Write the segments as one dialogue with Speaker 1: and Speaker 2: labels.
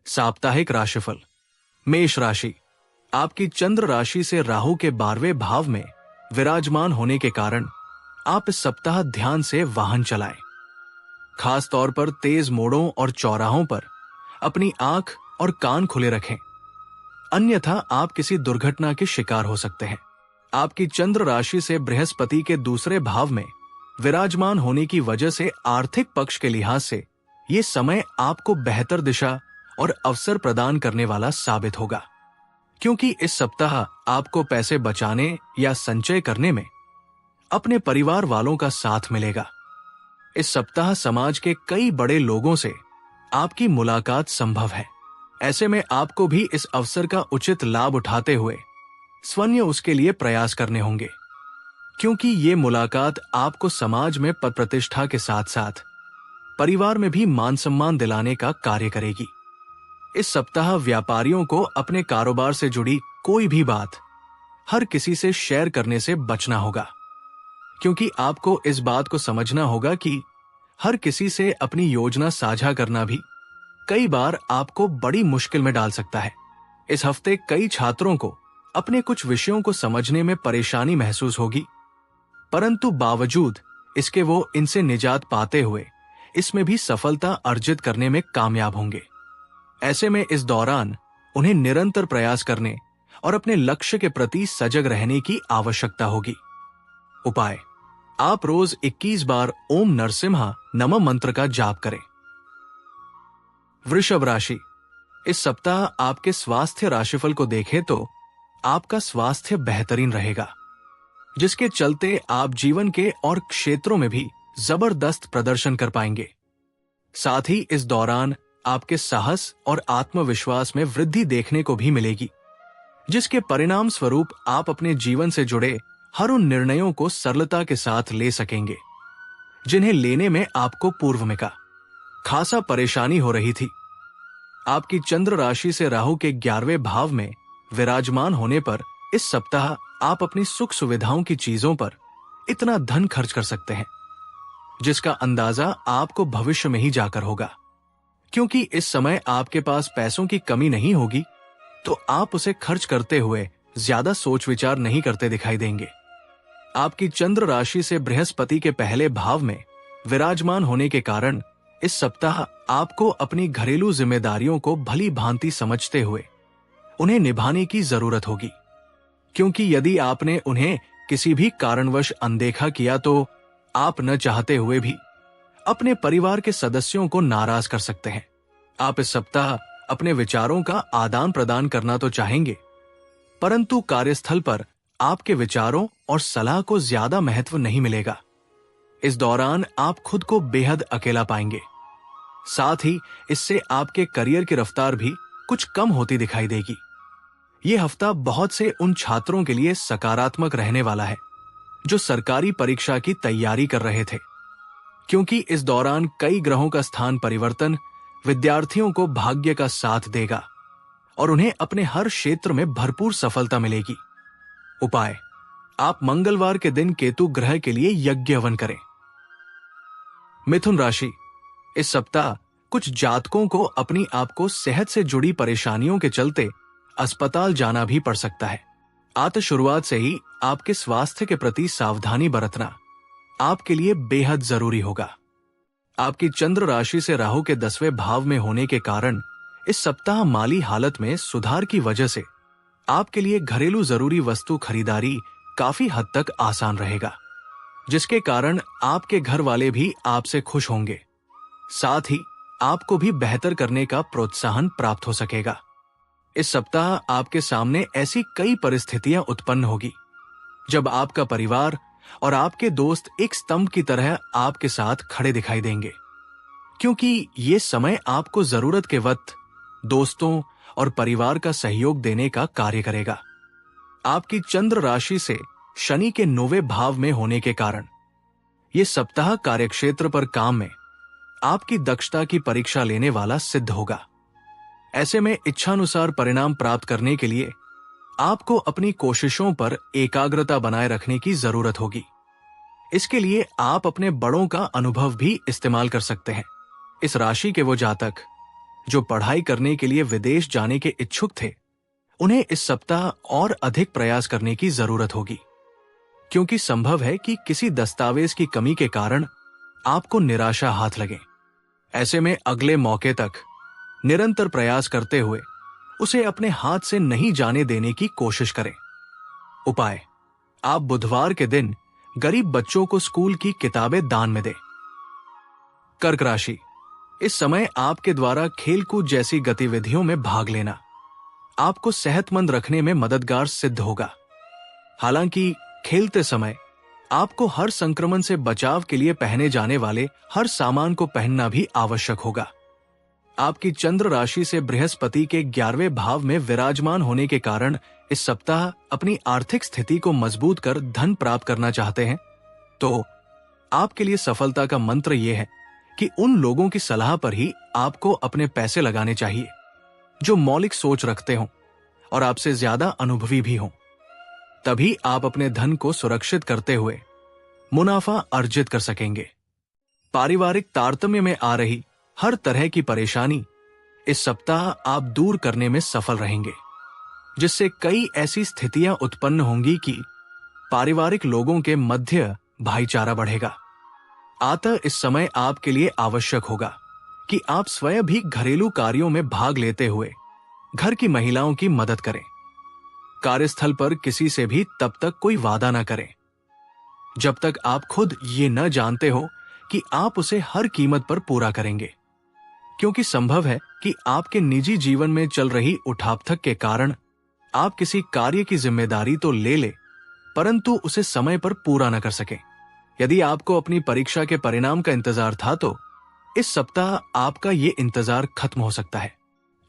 Speaker 1: साप्ताहिक राशिफल। मेष राशि। आपकी चंद्र राशि से राहु के 12वें भाव में विराजमान होने के कारण आप इस सप्ताह ध्यान से वाहन चलाएं। खास तौर पर तेज मोड़ों और चौराहों पर अपनी आंख और कान खुले रखें, अन्यथा आप किसी दुर्घटना के शिकार हो सकते हैं। आपकी चंद्र राशि से बृहस्पति के दूसरे भाव में विराजमान होने की वजह से आर्थिक पक्ष के लिहाज से ये समय आपको बेहतर दिशा और अवसर प्रदान करने वाला साबित होगा, क्योंकि इस सप्ताह आपको पैसे बचाने या संचय करने में अपने परिवार वालों का साथ मिलेगा। इस सप्ताह समाज के कई बड़े लोगों से आपकी मुलाकात संभव है। ऐसे में आपको भी इस अवसर का उचित लाभ उठाते हुए स्वयं उसके लिए प्रयास करने होंगे, क्योंकि ये मुलाकात आपको समाज में पद प्रतिष्ठा के साथ साथ परिवार में भी मान सम्मान दिलाने का कार्य करेगी। इस सप्ताह व्यापारियों को अपने कारोबार से जुड़ी कोई भी बात हर किसी से शेयर करने से बचना होगा, क्योंकि आपको इस बात को समझना होगा कि हर किसी से अपनी योजना साझा करना भी कई बार आपको बड़ी मुश्किल में डाल सकता है। इस हफ्ते कई छात्रों को अपने कुछ विषयों को समझने में परेशानी महसूस होगी, परंतु बावजूद इसके वो इनसे निजात पाते हुए इसमें भी सफलता अर्जित करने में कामयाब होंगे। ऐसे में इस दौरान उन्हें निरंतर प्रयास करने और अपने लक्ष्य के प्रति सजग रहने की आवश्यकता होगी। उपाय: आप रोज 21 बार ओम नरसिम्हा नमः मंत्र का जाप करें। वृषभ राशि। इस सप्ताह आपके स्वास्थ्य राशिफल को देखें तो आपका स्वास्थ्य बेहतरीन रहेगा, जिसके चलते आप जीवन के और क्षेत्रों में भी जबरदस्त प्रदर्शन कर पाएंगे। साथ ही इस दौरान आपके साहस और आत्मविश्वास में वृद्धि देखने को भी मिलेगी, जिसके परिणाम स्वरूप आप अपने जीवन से जुड़े हर उन निर्णयों को सरलता के साथ ले सकेंगे जिन्हें लेने में आपको पूर्व में का खासा परेशानी हो रही थी। आपकी चंद्र राशि से राहु के 11वें भाव में विराजमान होने पर इस सप्ताह आप अपनी सुख सुविधाओं की चीजों पर इतना धन खर्च कर सकते हैं जिसका अंदाजा आपको भविष्य में ही जाकर होगा, क्योंकि इस समय आपके पास पैसों की कमी नहीं होगी तो आप उसे खर्च करते हुए ज्यादा सोच विचार नहीं करते दिखाई देंगे। आपकी चंद्र राशि से बृहस्पति के पहले भाव में विराजमान होने के कारण इस सप्ताह आपको अपनी घरेलू जिम्मेदारियों को भली भांति समझते हुए उन्हें निभाने की जरूरत होगी, क्योंकि यदि आपने उन्हें किसी भी कारणवश अनदेखा किया तो आप न चाहते हुए भी अपने परिवार के सदस्यों को नाराज कर सकते हैं। आप इस सप्ताह अपने विचारों का आदान प्रदान करना तो चाहेंगे, परंतु कार्यस्थल पर आपके विचारों और सलाह को ज्यादा महत्व नहीं मिलेगा। इस दौरान आप खुद को बेहद अकेला पाएंगे। साथ ही इससे आपके करियर की रफ्तार भी कुछ कम होती दिखाई देगी। ये हफ्ता बहुत से उन छात्रों के लिए सकारात्मक रहने वाला है जो सरकारी परीक्षा की तैयारी कर रहे थे, क्योंकि इस दौरान कई ग्रहों का स्थान परिवर्तन विद्यार्थियों को भाग्य का साथ देगा और उन्हें अपने हर क्षेत्र में भरपूर सफलता मिलेगी। उपाय: आप मंगलवार के दिन केतु ग्रह के लिए यज्ञ हवन करें। मिथुन राशि। इस सप्ताह कुछ जातकों को अपनी आपको सेहत से जुड़ी परेशानियों के चलते अस्पताल जाना भी पड़ सकता है। शुरुआत से ही आपके स्वास्थ्य के प्रति सावधानी बरतना आपके लिए बेहद जरूरी होगा। आपकी चंद्र राशि से राहु के 10वें भाव में होने के कारण इस सप्ताह माली हालत में सुधार की वजह से आपके लिए घरेलू जरूरी वस्तु खरीदारी काफी हद तक आसान रहेगा, जिसके कारण आपके घर वाले भी आपसे खुश होंगे। साथ ही आपको भी बेहतर करने का प्रोत्साहन प्राप्त हो सकेगा। इस सप्ताह आपके सामने ऐसी कई परिस्थितियां उत्पन्न होगी जब आपका परिवार और आपके दोस्त एक स्तंभ की तरह आपके साथ खड़े दिखाई देंगे, क्योंकि ये समय आपको जरूरत के वक्त दोस्तों और परिवार का सहयोग देने का कार्य करेगा। आपकी चंद्र राशि से शनि के 9वें भाव में होने के कारण ये सप्ताह कार्यक्षेत्र पर काम में आपकी दक्षता की परीक्षा लेने वाला सिद्ध होगा। ऐसे में इच्छानुसार परिणाम प्राप्त करने के लिए आपको अपनी कोशिशों पर एकाग्रता बनाए रखने की जरूरत होगी। इसके लिए आप अपने बड़ों का अनुभव भी इस्तेमाल कर सकते हैं। इस राशि के वो जातक जो पढ़ाई करने के लिए विदेश जाने के इच्छुक थे, उन्हें इस सप्ताह और अधिक प्रयास करने की जरूरत होगी, क्योंकि संभव है कि किसी दस्तावेज की कमी के कारण आपको निराशा हाथ लगे। ऐसे में अगले मौके तक निरंतर प्रयास करते हुए उसे अपने हाथ से नहीं जाने देने की कोशिश करें। उपाय: आप बुधवार के दिन गरीब बच्चों को स्कूल की किताबें दान में दें। कर्क राशि, इस समय आपके द्वारा खेलकूद जैसी गतिविधियों में भाग लेना आपको सेहतमंद रखने में मददगार सिद्ध होगा। हालांकि खेलते समय आपको हर संक्रमण से बचाव के लिए पहने जाने वाले हर सामान को पहनना भी आवश्यक होगा। आपकी चंद्र राशि से बृहस्पति के 11वें भाव में विराजमान होने के कारण इस सप्ताह अपनी आर्थिक स्थिति को मजबूत कर धन प्राप्त करना चाहते हैं, तो आपके लिए सफलता का मंत्र यह है कि उन लोगों की सलाह पर ही आपको अपने पैसे लगाने चाहिए जो मौलिक सोच रखते हों और आपसे ज्यादा अनुभवी भी हों। तभी आप अपने धन को सुरक्षित करते हुए मुनाफा अर्जित कर सकेंगे। पारिवारिक तारतम्य में आ रही हर तरह की परेशानी इस सप्ताह आप दूर करने में सफल रहेंगे, जिससे कई ऐसी स्थितियां उत्पन्न होंगी कि पारिवारिक लोगों के मध्य भाईचारा बढ़ेगा। अतः इस समय आपके लिए आवश्यक होगा कि आप स्वयं भी घरेलू कार्यों में भाग लेते हुए घर की महिलाओं की मदद करें। कार्यस्थल पर किसी से भी तब तक कोई वादा न करें जब तक आप खुद ये न जानते हो कि आप उसे हर कीमत पर पूरा करेंगे, क्योंकि संभव है कि आपके निजी जीवन में चल रही उठापथक के कारण आप किसी कार्य की जिम्मेदारी तो ले ले, परंतु उसे समय पर पूरा न कर सके। यदि आपको अपनी परीक्षा के परिणाम का इंतजार था, तो इस सप्ताह आपका ये इंतजार खत्म हो सकता है,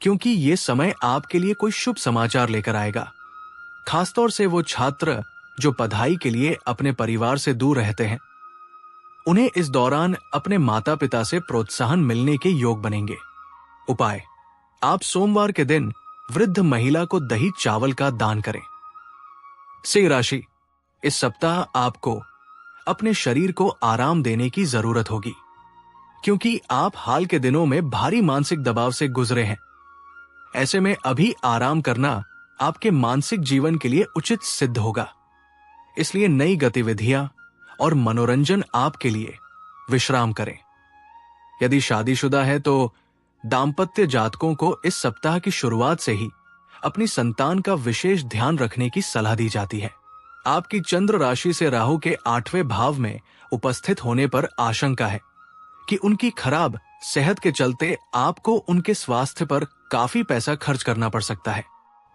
Speaker 1: क्योंकि ये समय आपके लिए कोई शुभ समाचार लेकर आएगा। खासतौर से वो छात्र जो पढ़ाई के लिए अपने परिवार से दूर रहते हैं, उन्हें इस दौरान अपने माता पिता से प्रोत्साहन मिलने के योग बनेंगे। उपाय: आप सोमवार के दिन वृद्ध महिला को दही चावल का दान करें। सिंह राशि, इस सप्ताह आपको अपने शरीर को आराम देने की जरूरत होगी, क्योंकि आप हाल के दिनों में भारी मानसिक दबाव से गुजरे हैं। ऐसे में अभी आराम करना आपके मानसिक जीवन के लिए उचित सिद्ध होगा। इसलिए नई गतिविधियां और मनोरंजन आपके लिए विश्राम करें। यदि शादीशुदा है तो दाम्पत्य जातकों को इस सप्ताह की शुरुआत से ही अपनी संतान का विशेष ध्यान रखने की सलाह दी जाती है। आपकी चंद्र राशि से राहु के 8वें भाव में उपस्थित होने पर आशंका है कि उनकी खराब सेहत के चलते आपको उनके स्वास्थ्य पर काफी पैसा खर्च करना पड़ सकता है।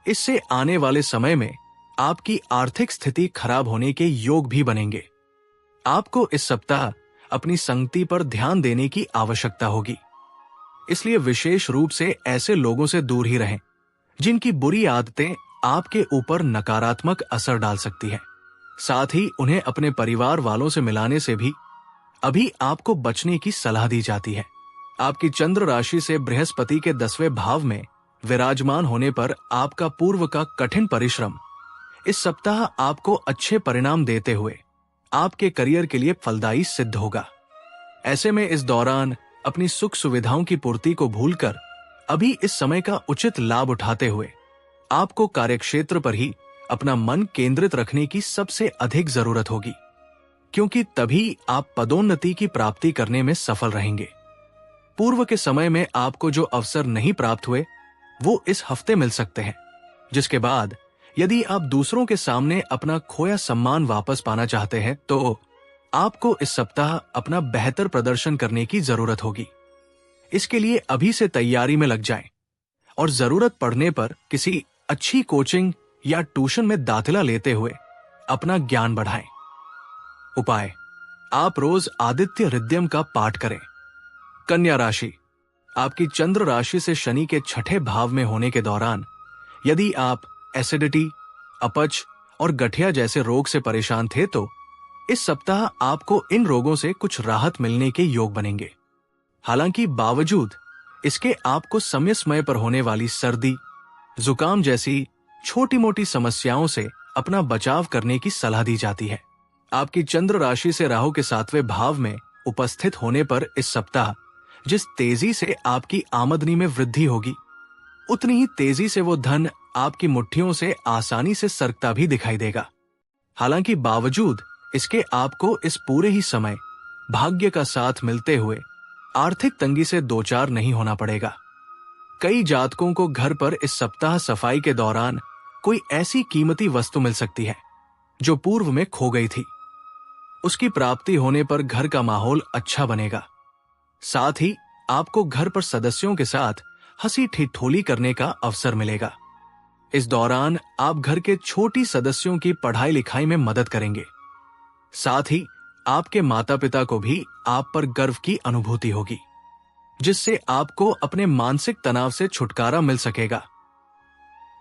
Speaker 1: इससे आने वाले समय में आपकी आर्थिक स्थिति खराब होने के योग भी बनेंगे। आपको इस सप्ताह अपनी संगति पर ध्यान देने की आवश्यकता होगी, इसलिए विशेष रूप से ऐसे लोगों से दूर ही रहें जिनकी बुरी आदतें आपके ऊपर नकारात्मक असर डाल सकती है। साथ ही उन्हें अपने परिवार वालों से मिलाने से भी अभी आपको बचने की सलाह दी जाती है। आपकी चंद्र राशि से बृहस्पति के 10वें भाव में विराजमान होने पर आपका पूर्व का कठिन परिश्रम इस सप्ताह आपको अच्छे परिणाम देते हुए आपके करियर के लिए फलदायी सिद्ध होगा। ऐसे में इस दौरान अपनी सुख सुविधाओं की पूर्ति को भूलकर अभी इस समय का उचित लाभ उठाते हुए आपको कार्यक्षेत्र पर ही अपना मन केंद्रित रखने की सबसे अधिक जरूरत होगी, क्योंकि तभी आप पदोन्नति की प्राप्ति करने में सफल रहेंगे। पूर्व के समय में आपको जो अवसर नहीं प्राप्त हुए वो इस हफ्ते मिल सकते हैं, जिसके बाद यदि आप दूसरों के सामने अपना खोया सम्मान वापस पाना चाहते हैं तो आपको इस सप्ताह अपना बेहतर प्रदर्शन करने की जरूरत होगी। इसके लिए अभी से तैयारी में लग जाएं और जरूरत पड़ने पर किसी अच्छी कोचिंग या ट्यूशन में दाखिला लेते हुए अपना ज्ञान बढ़ाएं। उपाय: आप रोज आदित्य हृदयम का पाठ करें। कन्या राशि, आपकी चंद्र राशि से शनि के 6ठे भाव में होने के दौरान यदि आप एसिडिटी, अपच और गठिया जैसे रोग से परेशान थे तो इस सप्ताह आपको इन रोगों से कुछ राहत मिलने के योग बनेंगे। हालांकि बावजूद इसके आपको समय समय पर होने वाली सर्दी, जुकाम जैसी छोटी मोटी समस्याओं से अपना बचाव करने की सलाह दी जाती है। आपकी चंद्र राशि से राहु के 7वें भाव में उपस्थित होने पर इस सप्ताह जिस तेजी से आपकी आमदनी में वृद्धि होगी, उतनी ही तेजी से वो धन आपकी मुट्ठियों से आसानी से सरकता भी दिखाई देगा। हालांकि बावजूद इसके आपको इस पूरे ही समय भाग्य का साथ मिलते हुए आर्थिक तंगी से दो चार नहीं होना पड़ेगा। कई जातकों को घर पर इस सप्ताह सफाई के दौरान कोई ऐसी कीमती वस्तु मिल सकती है जो पूर्व में खो गई थी। उसकी प्राप्ति होने पर घर का माहौल अच्छा बनेगा। साथ ही आपको घर पर सदस्यों के साथ हंसी ठिठोली करने का अवसर मिलेगा। इस दौरान आप घर के छोटी सदस्यों की पढ़ाई लिखाई में मदद करेंगे। साथ ही आपके माता पिता को भी आप पर गर्व की अनुभूति होगी, जिससे आपको अपने मानसिक तनाव से छुटकारा मिल सकेगा।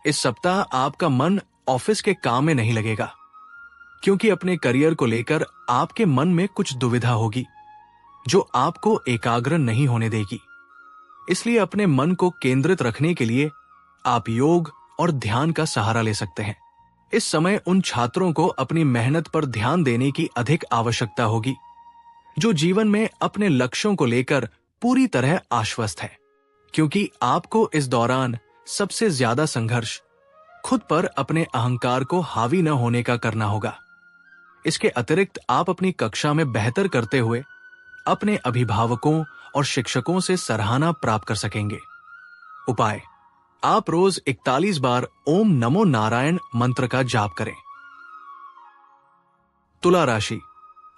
Speaker 1: इस सप्ताह आपका मन ऑफिस के काम में नहीं लगेगा, क्योंकि अपने करियर को लेकर आपके मन में कुछ दुविधा होगी जो आपको एकाग्र नहीं होने देगी। इसलिए अपने मन को केंद्रित रखने के लिए आप योग और ध्यान का सहारा ले सकते हैं। इस समय उन छात्रों को अपनी मेहनत पर ध्यान देने की अधिक आवश्यकता होगी जो जीवन में अपने लक्ष्यों को लेकर पूरी तरह आश्वस्त है, क्योंकि आपको इस दौरान सबसे ज्यादा संघर्ष खुद पर अपने अहंकार को हावी न होने का करना होगा। इसके अतिरिक्त आप अपनी कक्षा में बेहतर करते हुए अपने अभिभावकों और शिक्षकों से सराहना प्राप्त कर सकेंगे। उपाय: आप रोज 41 बार ओम नमो नारायण मंत्र का जाप करें। तुला राशि,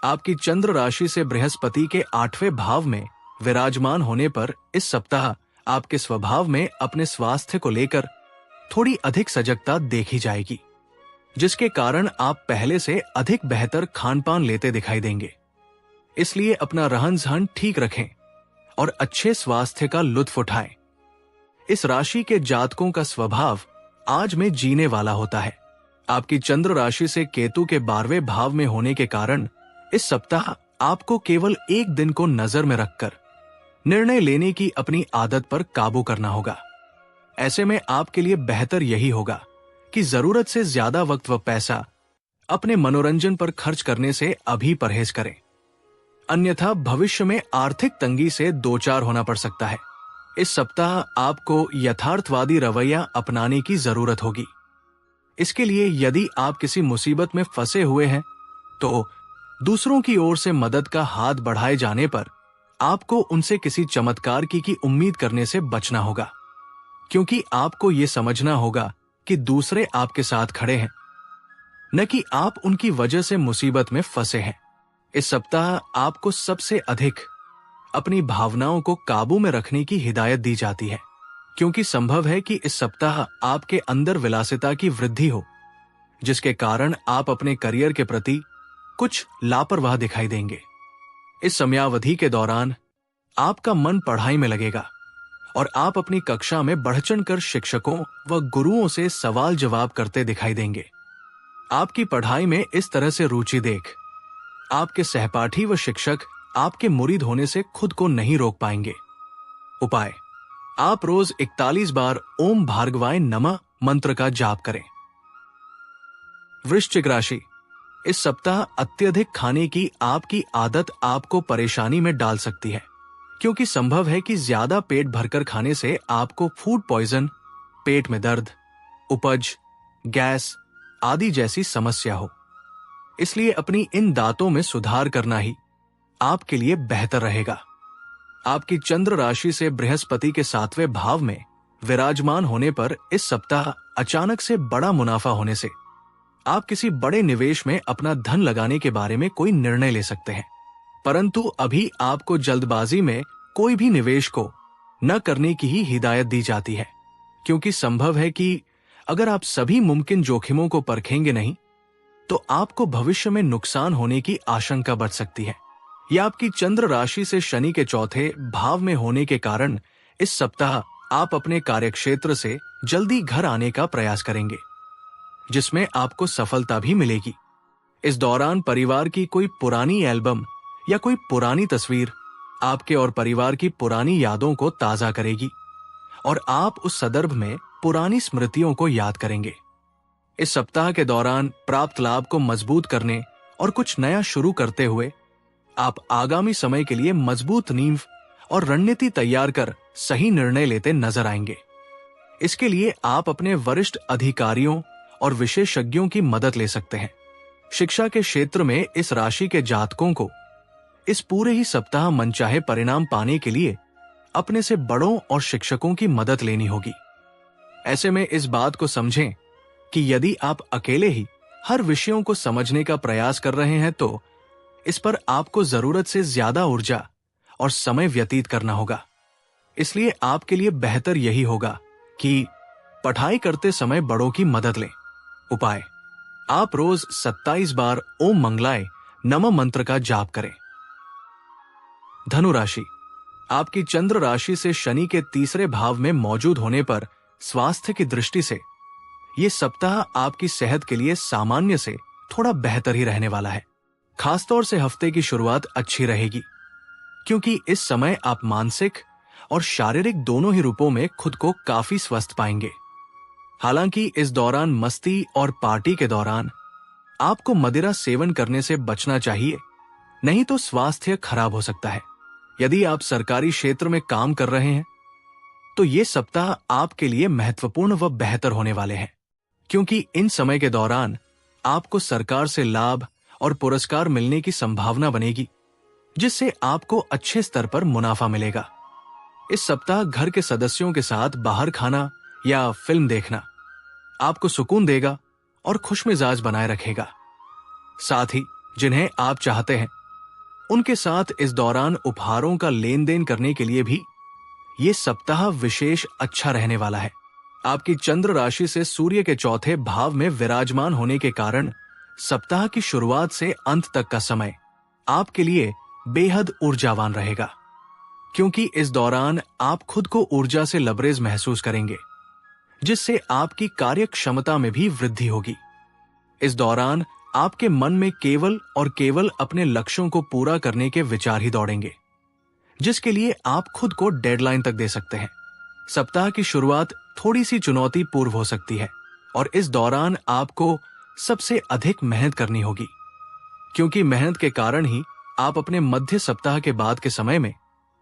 Speaker 1: आपकी चंद्र राशि से बृहस्पति के 8वें भाव में विराजमान होने पर इस सप्ताह आपके स्वभाव में अपने स्वास्थ्य को लेकर थोड़ी अधिक सजगता देखी जाएगी, जिसके कारण आप पहले से अधिक बेहतर खान-पान लेते दिखाई देंगे। इसलिए अपना रहन-सहन ठीक रखें और अच्छे स्वास्थ्य का लुत्फ उठाएं। इस राशि के जातकों का स्वभाव आज में जीने वाला होता है। आपकी चंद्र राशि से केतु के 12वें भाव में होने के कारण इस सप्ताह आपको केवल एक दिन को नजर में रखकर निर्णय लेने की अपनी आदत पर काबू करना होगा। ऐसे में आपके लिए बेहतर यही होगा कि जरूरत से ज्यादा वक्त व पैसा अपने मनोरंजन पर खर्च करने से अभी परहेज करें, अन्यथा भविष्य में आर्थिक तंगी से दो चार होना पड़ सकता है। इस सप्ताह आपको यथार्थवादी रवैया अपनाने की जरूरत होगी। इसके लिए यदि आप किसी मुसीबत में फंसे हुए हैं तो दूसरों की ओर से मदद का हाथ बढ़ाए जाने पर आपको उनसे किसी चमत्कार की उम्मीद करने से बचना होगा, क्योंकि आपको ये समझना होगा कि दूसरे आपके साथ खड़े हैं, न कि आप उनकी वजह से मुसीबत में फंसे हैं। इस सप्ताह आपको सबसे अधिक अपनी भावनाओं को काबू में रखने की हिदायत दी जाती है, क्योंकि संभव है कि इस सप्ताह आपके अंदर विलासिता की वृद्धि हो, जिसके कारण आप अपने करियर के प्रति कुछ लापरवाह दिखाई देंगे। इस समयावधि के दौरान आपका मन पढ़ाई में लगेगा और आप अपनी कक्षा में बढ़-चढ़कर शिक्षकों व गुरुओं से सवाल जवाब करते दिखाई देंगे। आपकी पढ़ाई में इस तरह से रुचि देख आपके सहपाठी व शिक्षक आपके मुरीद होने से खुद को नहीं रोक पाएंगे। उपाय: आप रोज 41 बार ओम भार्गवाय नमः मंत्र का जाप करें। वृश्चिक राशि, इस सप्ताह अत्यधिक खाने की आपकी आदत आपको परेशानी में डाल सकती है, क्योंकि संभव है कि ज्यादा पेट भरकर खाने से आपको फूड पॉइजन, पेट में दर्द, उपज, गैस आदि जैसी समस्या हो। इसलिए अपनी इन दांतों में सुधार करना ही आपके लिए बेहतर रहेगा। आपकी चंद्र राशि से बृहस्पति के 7वें भाव में विराजमान होने पर इस सप्ताह अचानक से बड़ा मुनाफा होने से आप किसी बड़े निवेश में अपना धन लगाने के बारे में कोई निर्णय ले सकते हैं, परंतु अभी आपको जल्दबाजी में कोई भी निवेश को न करने की ही हिदायत दी जाती है, क्योंकि संभव है कि अगर आप सभी मुमकिन जोखिमों को परखेंगे नहीं तो आपको भविष्य में नुकसान होने की आशंका बढ़ सकती है। यह आपकी चंद्र राशि से शनि के 4थे भाव में होने के कारण इस सप्ताह आप अपने कार्यक्षेत्र से जल्दी घर आने का प्रयास करेंगे, जिसमें आपको सफलता भी मिलेगी। इस दौरान परिवार की कोई पुरानी एल्बम या कोई पुरानी तस्वीर आपके और परिवार की पुरानी यादों को ताजा करेगी और आप उस संदर्भ में पुरानी स्मृतियों को याद करेंगे। इस सप्ताह के दौरान प्राप्त लाभ को मजबूत करने और कुछ नया शुरू करते हुए आप आगामी समय के लिए मजबूत नींव और रणनीति तैयार कर सही निर्णय लेते नजर आएंगे। इसके लिए आप अपने वरिष्ठ अधिकारियों और विशेषज्ञों की मदद ले सकते हैं। शिक्षा के क्षेत्र में इस राशि के जातकों को इस पूरे ही सप्ताह मनचाहे परिणाम पाने के लिए अपने से बड़ों और शिक्षकों की मदद लेनी होगी। ऐसे में इस बात को समझें कि यदि आप अकेले ही हर विषयों को समझने का प्रयास कर रहे हैं तो इस पर आपको जरूरत से ज्यादा ऊर्जा और समय व्यतीत करना होगा। इसलिए आपके लिए बेहतर यही होगा कि पढ़ाई करते समय बड़ों की मदद लें। उपाय: आप रोज 27 बार ओम मंगलाय नमः मंत्र का जाप करें। धनु राशि, आपकी चंद्र राशि से शनि के तीसरे भाव में मौजूद होने पर स्वास्थ्य की दृष्टि से यह सप्ताह आपकी सेहत के लिए सामान्य से थोड़ा बेहतर ही रहने वाला है। खासतौर से हफ्ते की शुरुआत अच्छी रहेगी, क्योंकि इस समय आप मानसिक और शारीरिक दोनों ही रूपों में खुद को काफी स्वस्थ पाएंगे। हालांकि इस दौरान मस्ती और पार्टी के दौरान आपको मदिरा सेवन करने से बचना चाहिए, नहीं तो स्वास्थ्य खराब हो सकता है। यदि आप सरकारी क्षेत्र में काम कर रहे हैं तो ये सप्ताह आपके लिए महत्वपूर्ण व बेहतर होने वाले हैं, क्योंकि इन समय के दौरान आपको सरकार से लाभ और पुरस्कार मिलने की संभावना बनेगी, जिससे आपको अच्छे स्तर पर मुनाफा मिलेगा। इस सप्ताह घर के सदस्यों के साथ बाहर खाना या फिल्म देखना आपको सुकून देगा और खुशमिजाज बनाए रखेगा। साथ ही जिन्हें आप चाहते हैं उनके साथ इस दौरान उपहारों का लेन देन करने के लिए भी ये सप्ताह विशेष अच्छा रहने वाला है। आपकी चंद्र राशि से सूर्य के चौथे भाव में विराजमान होने के कारण सप्ताह की शुरुआत से अंत तक का समय आपके लिए बेहद ऊर्जावान रहेगा, क्योंकि इस दौरान आप खुद को ऊर्जा से लबरेज महसूस करेंगे, जिससे आपकी कार्य क्षमता में भी वृद्धि होगी। इस दौरान आपके मन में केवल और केवल अपने लक्ष्यों को पूरा करने के विचार ही दौड़ेंगे, जिसके लिए आप खुद को डेडलाइन तक दे सकते हैं। सप्ताह की शुरुआत थोड़ी सी चुनौतीपूर्ण हो सकती है और इस दौरान आपको सबसे अधिक मेहनत करनी होगी, क्योंकि मेहनत के कारण ही आप अपने मध्य सप्ताह के बाद के समय में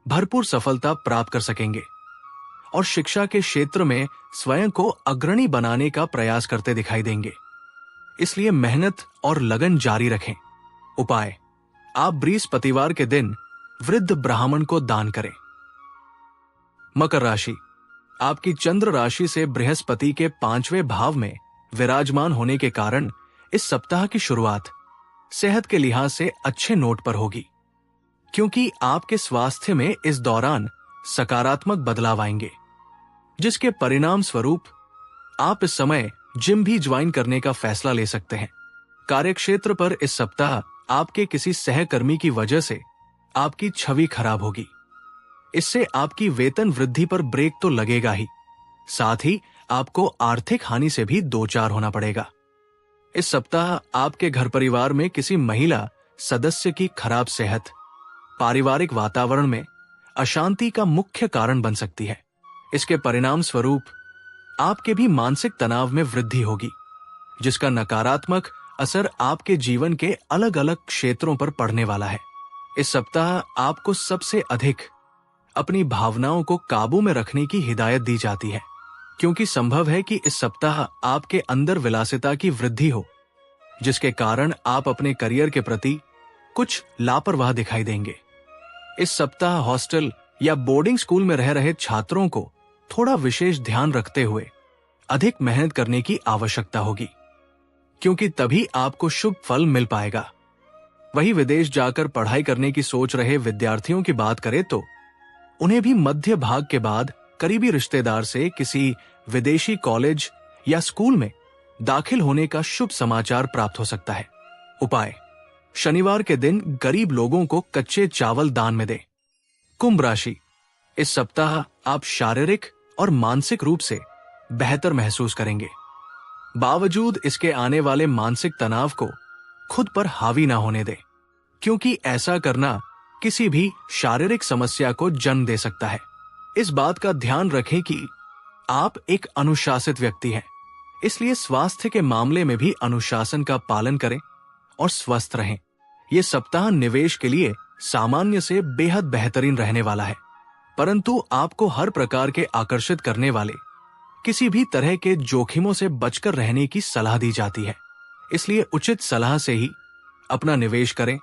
Speaker 1: भरपूर सफलता प्राप्त कर सकेंगे और शिक्षा के क्षेत्र में स्वयं को अग्रणी बनाने का प्रयास करते दिखाई देंगे। इसलिए मेहनत और लगन जारी रखें। उपाय: आप बृहस्पतिवार के दिन वृद्ध ब्राह्मण को दान करें। मकर राशि, आपकी चंद्र राशि से बृहस्पति के 5वें भाव में विराजमान होने के कारण इस सप्ताह की शुरुआत सेहत के लिहाज से अच्छे नोट पर होगी, क्योंकि आपके स्वास्थ्य में इस दौरान सकारात्मक बदलाव आएंगे, जिसके परिणाम स्वरूप आप इस समय जिम भी ज्वाइन करने का फैसला ले सकते हैं। कार्यक्षेत्र पर इस सप्ताह आपके किसी सहकर्मी की वजह से आपकी छवि खराब होगी। इससे आपकी वेतन वृद्धि पर ब्रेक तो लगेगा ही, साथ ही आपको आर्थिक हानि से भी दो चार होना पड़ेगा। इस सप्ताह आपके घर परिवार में किसी महिला सदस्य की खराब सेहत पारिवारिक वातावरण में अशांति का मुख्य कारण बन सकती है। इसके परिणाम स्वरूप आपके भी मानसिक तनाव में वृद्धि होगी, जिसका नकारात्मक असर आपके जीवन के अलग अलग क्षेत्रों पर पड़ने वाला है। इस सप्ताह आपको सबसे अधिक अपनी भावनाओं को काबू में रखने की हिदायत दी जाती है, क्योंकि संभव है कि इस सप्ताह आपके अंदर विलासिता की वृद्धि हो, जिसके कारण आप अपने करियर के प्रति कुछ लापरवाह दिखाई देंगे। इस सप्ताह हॉस्टल या बोर्डिंग स्कूल में रह रहे छात्रों को थोड़ा विशेष ध्यान रखते हुए अधिक मेहनत करने की आवश्यकता होगी, क्योंकि तभी आपको शुभ फल मिल पाएगा। वही विदेश जाकर पढ़ाई करने की सोच रहे विद्यार्थियों की बात करें तो उन्हें भी मध्य भाग के बाद करीबी रिश्तेदार से किसी विदेशी कॉलेज या स्कूल में दाखिल होने का शुभ समाचार प्राप्त हो सकता है। उपाय: शनिवार के दिन गरीब लोगों को कच्चे चावल दान में दें। कुंभ राशि, इस सप्ताह आप शारीरिक और मानसिक रूप से बेहतर महसूस करेंगे। बावजूद इसके आने वाले मानसिक तनाव को खुद पर हावी ना होने दें, क्योंकि ऐसा करना किसी भी शारीरिक समस्या को जन्म दे सकता है। इस बात का ध्यान रखें कि आप एक अनुशासित व्यक्ति हैं, इसलिए स्वास्थ्य के मामले में भी अनुशासन का पालन करें और स्वस्थ रहें। यह सप्ताह निवेश के लिए सामान्य से बेहद बेहतरीन रहने वाला है। परंतु आपको हर प्रकार के आकर्षित करने वाले किसी भी तरह के जोखिमों से बचकर रहने की सलाह दी जाती है। इसलिए उचित सलाह से ही अपना निवेश करें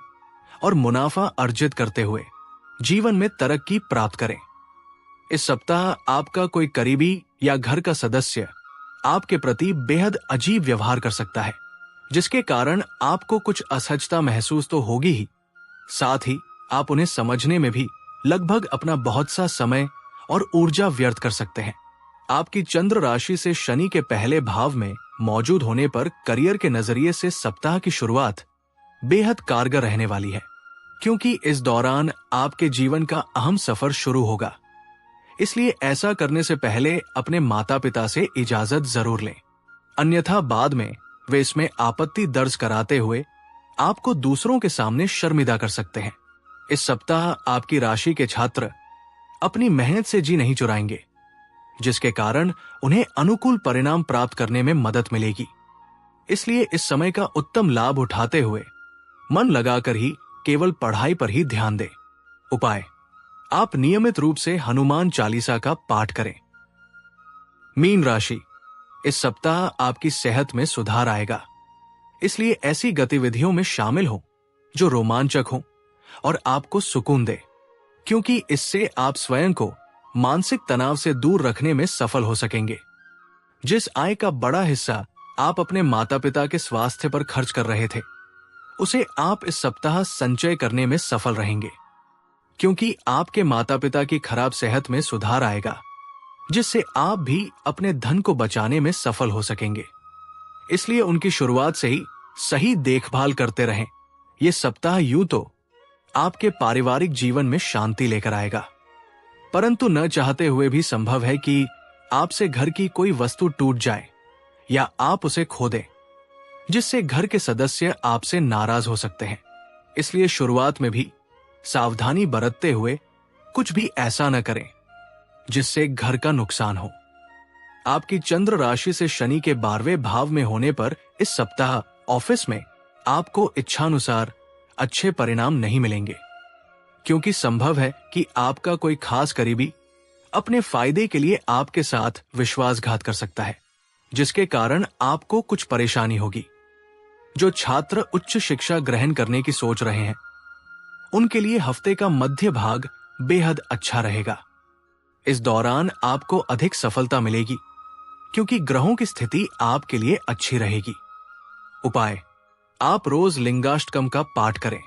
Speaker 1: और मुनाफा अर्जित करते हुए जीवन में तरक्की प्राप्त करें। इस सप्ताह आपका कोई करीबी या घर का सदस्य आपके प्रति बेहद अजीब व्यवहार कर सकता है, जिसके कारण आपको कुछ असहजता महसूस तो होगी ही, साथ ही आप उन्हें समझने में भी लगभग अपना बहुत सा समय और ऊर्जा व्यर्थ कर सकते हैं। आपकी चंद्र राशि से शनि के पहले भाव में मौजूद होने पर करियर के नजरिए से सप्ताह की शुरुआत बेहद कारगर रहने वाली है, क्योंकि इस दौरान आपके जीवन का अहम सफर शुरू होगा। इसलिए ऐसा करने से पहले अपने माता पिता से इजाजत जरूर लें, अन्यथा बाद में वे इसमें आपत्ति दर्ज कराते हुए आपको दूसरों के सामने शर्मिंदा कर सकते हैं। इस सप्ताह आपकी राशि के छात्र अपनी मेहनत से जी नहीं चुराएंगे, जिसके कारण उन्हें अनुकूल परिणाम प्राप्त करने में मदद मिलेगी। इसलिए इस समय का उत्तम लाभ उठाते हुए मन लगाकर ही केवल पढ़ाई पर ही ध्यान दें। उपाय: आप नियमित रूप से हनुमान चालीसा का पाठ करें। मीन राशि, इस सप्ताह आपकी सेहत में सुधार आएगा, इसलिए ऐसी गतिविधियों में शामिल हो जो रोमांचक हो और आपको सुकून दे, क्योंकि इससे आप स्वयं को मानसिक तनाव से दूर रखने में सफल हो सकेंगे। जिस आय का बड़ा हिस्सा आप अपने माता पिता के स्वास्थ्य पर खर्च कर रहे थे, उसे आप इस सप्ताह संचय करने में सफल रहेंगे, क्योंकि आपके माता पिता की खराब सेहत में सुधार आएगा, जिससे आप भी अपने धन को बचाने में सफल हो सकेंगे। इसलिए उनकी शुरुआत से ही सही देखभाल करते रहें। यह सप्ताह यूं तो आपके पारिवारिक जीवन में शांति लेकर आएगा, परंतु न चाहते हुए भी संभव है कि आपसे घर की कोई वस्तु टूट जाए या आप उसे खो दें, जिससे घर के सदस्य आपसे नाराज हो सकते हैं। इसलिए शुरुआत में भी सावधानी बरतते हुए कुछ भी ऐसा न करें जिससे घर का नुकसान हो। आपकी चंद्र राशि से शनि के 12वें भाव में होने पर इस सप्ताह ऑफिस में आपको इच्छानुसार अच्छे परिणाम नहीं मिलेंगे, क्योंकि संभव है कि आपका कोई खास करीबी अपने फायदे के लिए आपके साथ विश्वासघात कर सकता है, जिसके कारण आपको कुछ परेशानी होगी। जो छात्र उच्च शिक्षा ग्रहण करने की सोच रहे हैं, उनके लिए हफ्ते का मध्य भाग बेहद अच्छा रहेगा। इस दौरान आपको अधिक सफलता मिलेगी, क्योंकि ग्रहों की स्थिति आपके लिए अच्छी रहेगी। उपाय: आप रोज लिंगाष्टकम का पाठ करें।